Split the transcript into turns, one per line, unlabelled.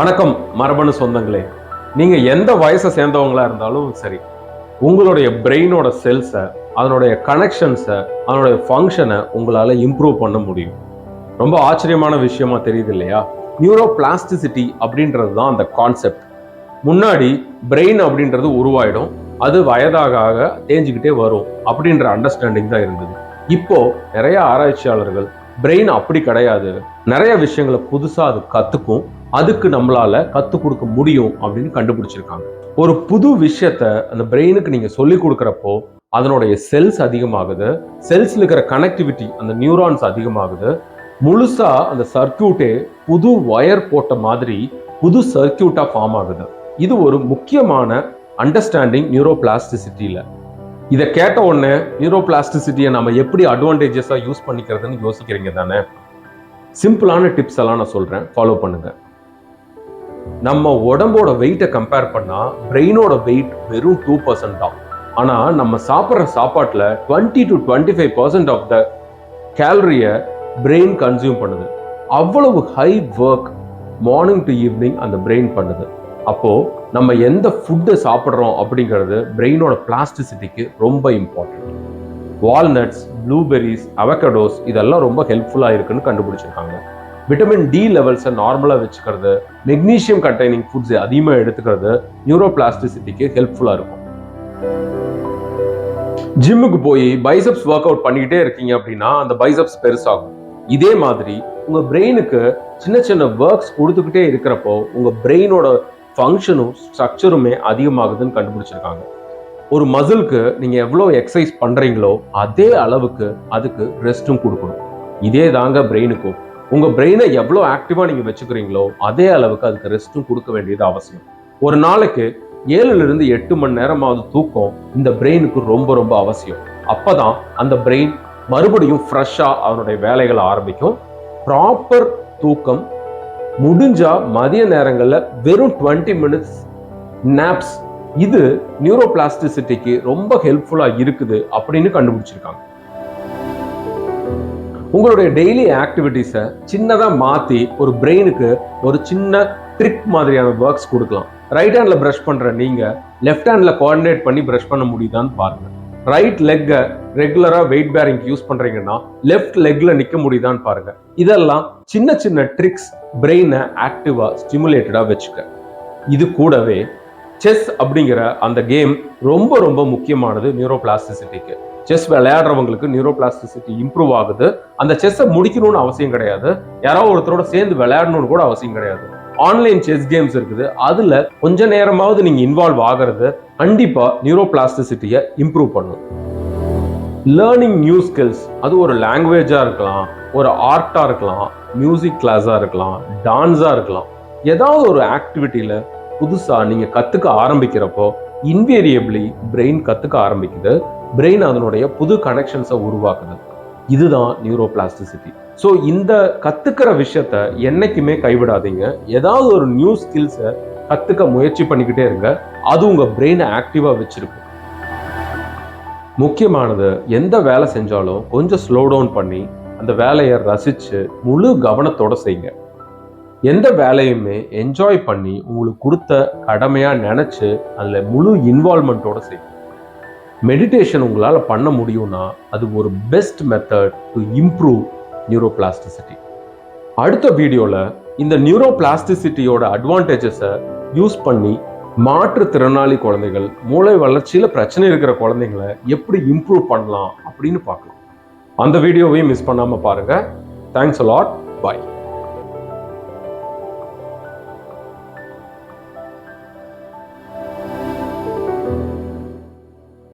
வணக்கம் மரபணு சொந்தங்களே. நீங்க எந்த வயசை சேர்ந்தவங்களா இருந்தாலும் சரி, உங்களுடைய பிரெயினோட செல்ஸை, அதனுடைய கனெக்ஷன்ஸை, அதனுடைய ஃபங்க்ஷனை உங்களால இம்ப்ரூவ் பண்ண முடியும். ரொம்ப ஆச்சரியமான விஷயமா தெரியுது இல்லையா? நியூரோ பிளாஸ்டிசிட்டி அப்படின்றது தான் அந்த கான்செப்ட். முன்னாடி பிரெயின் அப்படின்றது உருவாயிடும், அது வயதாக ஆக தேஞ்சிக்கிட்டே வரும் அப்படின்ற அண்டர்ஸ்டாண்டிங் தான் இருந்தது. இப்போ நிறைய ஆராய்ச்சியாளர்கள் பிரெயின் அப்படி கிடையாது, நிறைய விஷயங்களை புதுசா அது கத்துக்கும், அதுக்கு நம்மளால கத்துக் கொடுக்க முடியும் அப்படின்னு கண்டுபிடிச்சிருக்காங்க. ஒரு புது விஷயத்த அந்த பிரெயினுக்கு நீங்க சொல்லி கொடுக்கறப்போ அதனுடைய செல்ஸ் அதிகமாகுது, செல்ஸ்ல இருக்கிற கனெக்டிவிட்டி அந்த நியூரான்ஸ் அதிகமாகுது, முழுசா அந்த சர்க்கியூட்டே புது வயர் போட்ட மாதிரி புது சர்க்கியூட்டா ஃபார்ம் ஆகுது. இது ஒரு முக்கியமான அண்டர்ஸ்டாண்டிங் நியூரோ பிளாஸ்டிசிட்டியில. இதை கேட்ட உடனே நியூரோ பிளாஸ்டிசிட்டியை நம்ம எப்படி அட்வான்டேஜஸா யூஸ் பண்ணிக்கிறதுன்னு யோசிக்கிறீங்க தானே? சிம்பிளான டிப்ஸ் எல்லாம் நான் சொல்றேன், ஃபாலோ பண்ணுங்க. நம்ம உடம்போட வெயிட்டை கம்பேர் பண்ணா பிரெயினோட வெயிட் வெறும் 2% தான். ஆனா நம்ம சாப்பிட்ற சாப்பாட்டுல 20 to 25% ஆஃப் த கேலரியை பிரெயின் கன்சியூம் பண்ணுது. அவ்வளவு high work morning to evening அந்த பிரெயின் பண்ணுது. அப்போ நம்ம எந்த ஃபுட்டை சாப்பிட்றோம் அப்படிங்கிறது பிரெயினோட பிளாஸ்டிசிட்டிக்கு ரொம்ப இம்பார்ட்டன்ட். வால்நட்ஸ், ப்ளூபெரிஸ், அவகடோஸ் இதெல்லாம் ரொம்ப ஹெல்ப்ஃபுல்லாக இருக்குன்னு கண்டுபிடிச்சிருக்காங்க. விட்டமின் டி லெவல்ஸை நார்மலாக வச்சுக்கிறது, மெக்னீஷியம் கண்டெய்னிங் ஃபுட்ஸ் அதிகமாக எடுத்துக்கிறது நியூரோ பிளாஸ்டிசிட்டிக்கு ஹெல்ப்ஃபுல்லாக இருக்கும். ஜிம்முக்கு போய் பைசப்ஸ் ஒர்க் அவுட் பண்ணிக்கிட்டே இருக்கீங்க அப்படின்னா அந்த பைசப்ஸ் பெருசாகும். இதே மாதிரி உங்க பிரெயினுக்கு சின்ன சின்ன ஒர்க்ஸ் கொடுத்துக்கிட்டே இருக்கிறப்போ உங்க பிரெயினோட ஃபங்க்ஷனும் ஸ்ட்ரக்சருமே அதிகமாகுதுன்னு கண்டுபிடிச்சிருக்காங்க. ஒரு மசிலுக்கு நீங்க எவ்வளவு எக்ஸசைஸ் பண்றீங்களோ அதே அளவுக்கு அதுக்கு ரெஸ்ட்டும் கொடுக்கணும். இதே தாங்க பிரெயினுக்கும். உங்க பிரெயினை எவ்வளவு ஆக்டிவா நீங்க வச்சுக்கிறீங்களோ அதே அளவுக்கு அதுக்கு ரெஸ்ட்டும் கொடுக்க வேண்டியது அவசியம். ஒரு நாளைக்கு 7 to 8 மணி நேரமாவது தூக்கம் இந்த பிரெயினுக்கு ரொம்ப ரொம்ப அவசியம். அப்பதான் அந்த பிரெயின் மறுபடியும் ஃப்ரெஷ்ஷா அவனுடைய வேலைகளை ஆரம்பிக்கும். ப்ராப்பர் தூக்கம் முடிஞ்சா மதிய நேரங்கள்ல வெறும் 20 minutes நாப்ஸ், இது நியூரோ பிளாஸ்டிசிட்டிக்கு ரொம்ப ஹெல்ப்ஃபுல்லா இருக்குது அப்படின்னு கண்டுபிடிச்சிருக்காங்க. உங்களுடைய டெய்லி ஆக்டிவிட்டிஸை சின்னதா மாத்தி ஒரு பிரெயினுக்கு ஒரு சின்ன ட்ரிக் மாதிரியான ஒர்க்ஸ் கொடுக்கலாம். ரைட் ஹேண்ட்ல பிரஷ் பண்ற நீங்க லெஃப்ட் ஹேண்ட்ல கோஆர்டினேட் பண்ணி பிரஷ் பண்ண முடியுதான்னு பாருங்க. ரைட் லெக்கை ரெகுலரா வெயிட் பேரிங் யூஸ் பண்றீங்கன்னா லெஃப்ட் லெக்ல நிக்க முடியுதான்னு பாருங்க. இதெல்லாம் சின்ன சின்ன ட்ரிக்ஸ் பிரெயினை ஆக்டிவா ஸ்டிமுலேட்டடா வச்சுக்க. இது கூடவே செஸ் அப்படிங்கிற அந்த கேம் ரொம்ப ரொம்ப முக்கியமானது நியூரோ பிளாஸ்டிசிட்டிக்கு. செஸ் விளையாடுறவங்களுக்கு நியூரோ பிளாஸ்டிசிட்டி இம்ப்ரூவ் ஆகுது. அந்த செஸ்ஸை முடிக்கணும்னு அவசியம் கிடையாது, யாராவது ஒருத்தரோட சேர்ந்து விளையாடணும்னு கூட அவசியம் கிடையாது. ஆன்லைன் செஸ் கேம்ஸ் இருக்குது, அதுல கொஞ்ச நேரமாவது நீங்க இன்வால்வ் ஆகிறது கண்டிப்பா நியூரோ பிளாஸ்டிசிட்டியை இம்ப்ரூவ் பண்ணும். லேர்னிங் நியூ ஸ்கில்ஸ், அது ஒரு லாங்குவேஜா இருக்கலாம், ஒரு ஆர்ட்டா இருக்கலாம், மியூசிக் கிளாஸா இருக்கலாம், டான்ஸா இருக்கலாம். ஏதாவது ஒரு ஆக்டிவிட்டியில புதுசா நீங்க கத்துக்க ஆரம்பிக்கிறப்போ இன்வேரியபிளி பிரெயின் கத்துக்க ஆரம்பிக்குது, பிரெயின் அதனுடைய புது கனெக்ஷன்ஸை உருவாக்குது. இதுதான் நியூரோ பிளாஸ்டிசிட்டி. ஸோ இந்த கத்துக்கிற விஷயத்த என்னைக்குமே கைவிடாதீங்க. ஏதாவது ஒரு நியூ ஸ்கில்ஸை கத்துக்க முயற்சி பண்ணிக்கிட்டே இருங்க, அது உங்க பிரெயினை ஆக்டிவா வச்சிருக்கும். முக்கியமானது, எந்த வேலை செஞ்சாலும் கொஞ்சம் ஸ்லோ டவுன் பண்ணி அந்த வேலையை ரசிச்சு முழு கவனத்தோட செய்யுங்க. எந்த வேலையுமே என்ஜாய் பண்ணி உங்களுக்கு கொடுத்த கடமையா நினைச்சு அதுல முழு இன்வால்மெண்டோட செய்யுங்க. மெடிடேஷன் உங்களால பண்ண முடியும்னா அது ஒரு best method to improve neuro plasticity. அடுத்த வீடியோல இந்த நியூரோ பிளாஸ்டிசிட்டியோட அட்வான்டேஜஸை யூஸ் பண்ணி மாற்றுத்திறனாளி குழந்தைகள், மூளை வளர்ச்சியில பிரச்சனை இருக்கிற குழந்தைங்களை எப்படி இம்ப்ரூவ் பண்ணலாம் அப்படின்னு பார்க்கலாம். அந்த வீடியோவையும் மிஸ் பண்ணாம பாருங்க. Thanks a lot. பை.